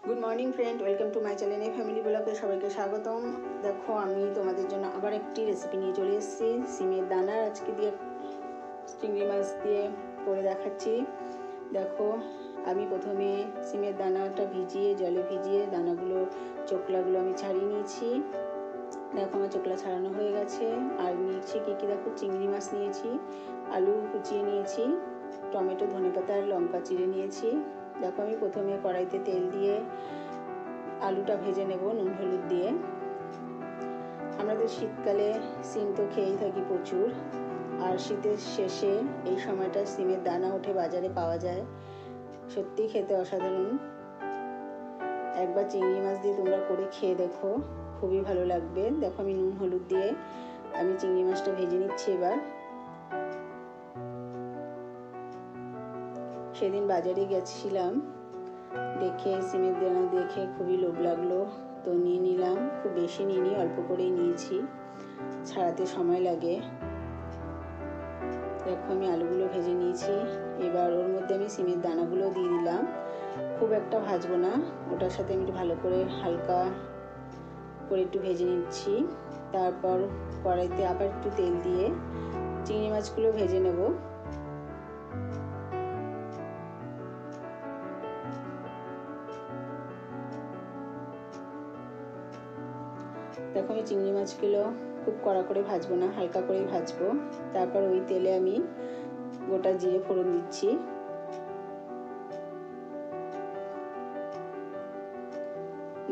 Good morning friend, welcome to my channel family ব্লগে সবাইকে স্বাগতম। দেখো আমি তোমাদের জন্য আবার একটি রেসিপি নিয়ে চলে এসেছি। সিমের দানা আজকে দিয়ে চিংড়ি মাছ দিয়ে করে দেখাচ্ছি। দেখো আমি প্রথমে সিমের দানাটা ভিজিয়ে জলে ভিজিয়ে দানাগুলো চোকলাগুলো আমি ছাড়িয়ে নিয়েছি। দেখো আমার চোকলা ছাড়ানো হয়ে গেছে। আর নিয়েছি কী কী, দেখো চিংড়ি মাছ নিয়েছি, আলু কুচিয়ে নিয়েছি, টমেটো ধনেপাতা আর লঙ্কা চিড়ে নিয়েছি। দেখো আমি প্রথমে কড়াইতে তেল দিয়ে আলুটা ভেজে নেব নুন হলুদ দিয়ে। আমাদের শীতকালে সিম তো খেয়েই থাকি প্রচুর, আর শীতের শেষে এই সময়টা সিমের দানা ওঠে, বাজারে পাওয়া যায়, সত্যি খেতে অসাধারণ। একবার চিংড়ি মাছ দিয়ে তোমরা করে খেয়ে দেখো, খুবই ভালো লাগবে। দেখো আমি নুন হলুদ দিয়ে আমি চিংড়ি মাছটা ভেজে নিচ্ছি। এবার সেদিন বাজারে গেছিলাম, দেখে সিমের দানা দেখে খুবই লোভ লাগলো, তো নিয়ে নিলাম। খুব বেশি নিইনি, অল্প করেই নিয়েছি, ছাড়াতে সময় লাগে। দেখো আমি আলুগুলো ভেজে নিয়েছি। এবার ওর মধ্যে আমি সিমের দানাগুলো দিয়ে দিলাম। খুব একটা ভাজবো না, ওটার সাথে আমি একটু ভালো করে হালকা করে একটু ভেজে নিচ্ছি। তারপর কড়াইতে আবার একটু তেল দিয়ে চিংড়ি মাছগুলো ভেজে নেব। দেখো আমি চিংড়ি মাছগুলো খুব কড়া করে ভাজবো না, হালকা করেই ভাজবো। তারপর ওই তেলে আমি গোটা জিরে ফোড়ন দিচ্ছি।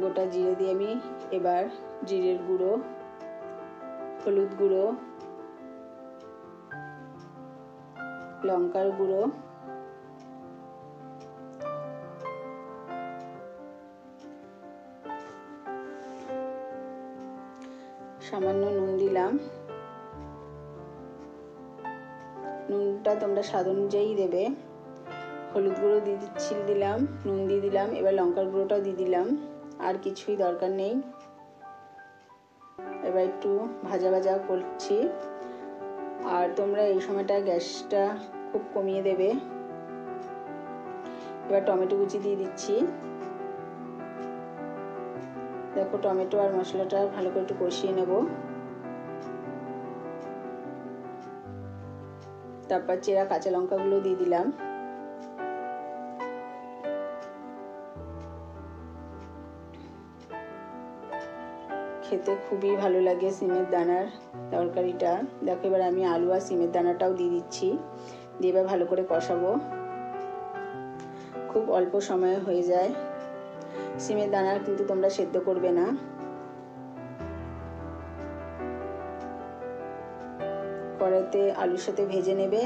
গোটা জিরে দিয়ে আমি এবার জিরের গুঁড়ো, হলুদ গুঁড়ো, লঙ্কার গুঁড়ো, সামান্য নুন দিলাম। নুনটা তোমরা স্বাদ অনুযায়ী দেবে। হলুদ গুঁড়ো দিলাম, নুন দিয়ে দিলাম, এবার লঙ্কার গুঁড়োটাও দিয়ে দিলাম। আর কিছুই দরকার নেই। এবার একটু ভাজা ভাজা করছি। আর তোমরা এই সময়টা গ্যাসটা খুব কমিয়ে দেবে। এবার টমেটো কুচি দিয়ে দিচ্ছি। দেখো টমেটো আর মশলাটা ভালো করে একটু কষিয়ে নেব। তারপর চেরা কাঁচা লঙ্কাগুলো দিয়ে দিলাম। খেতে খুবই ভালো লাগে সিমের দানার তরকারিটা। দেখো এবার আমি আলু আর সিমের দানাটাও দিয়ে দিচ্ছি, দিয়ে এবার ভালো করে কষাবো। খুব অল্প সময়ে হয়ে যায়। সিমের দানা কিন্তু তোমরা সেদ্ধ করবে না। কড়াইতে আলুর সাথে ভেজে নেবে,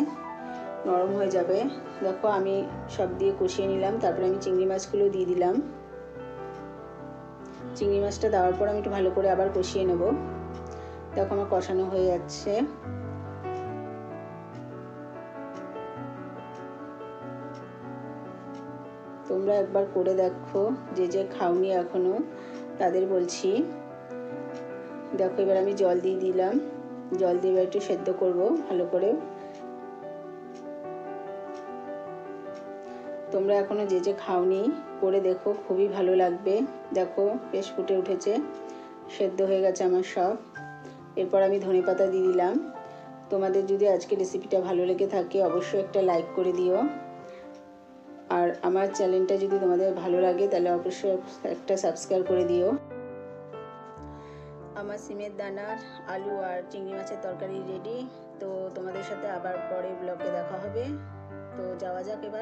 নরম হয়ে যাবে। দেখো আমি সব দিয়ে কষিয়ে নিলাম। তারপরে আমি চিংড়ি মাছগুলো দিয়ে দিলাম। চিংড়ি মাছটা দেওয়ার পর আমি একটু ভালো করে আবার কষিয়ে নেব। দেখো আমার কষানো হয়ে যাচ্ছে। তোমরা একবার করে দেখো, যে খাওনি এখনো তাদের বলছি। দেখো এবার আমি জল দিয়ে দিলাম। জল দিয়ে এবার একটু সেদ্ধ করবো ভালো করে। তোমরা এখনো যে খাওনি করে দেখো, খুবই ভালো লাগবে। দেখো বেশ ফুটে উঠেছে, সেদ্ধ হয়ে গেছে আমার সব। এরপর আমি ধনেপাতা দিয়ে দিলাম। তোমাদের যদি আজকে রেসিপিটা ভালো লেগে থাকে অবশ্যই একটা লাইক করে দিও। আর আমার চ্যানেলটা যদি তোমাদের ভালো লাগে তাহলে অবশ্যই একটা সাবস্ক্রাইব করে দিও। আমার সিমের দানার আলু আর চিংড়ি মাছের তরকারি রেডি। তো তোমাদের সাথে আবার পরে ব্লগে দেখা হবে। তো যাওয়া যাক এবার।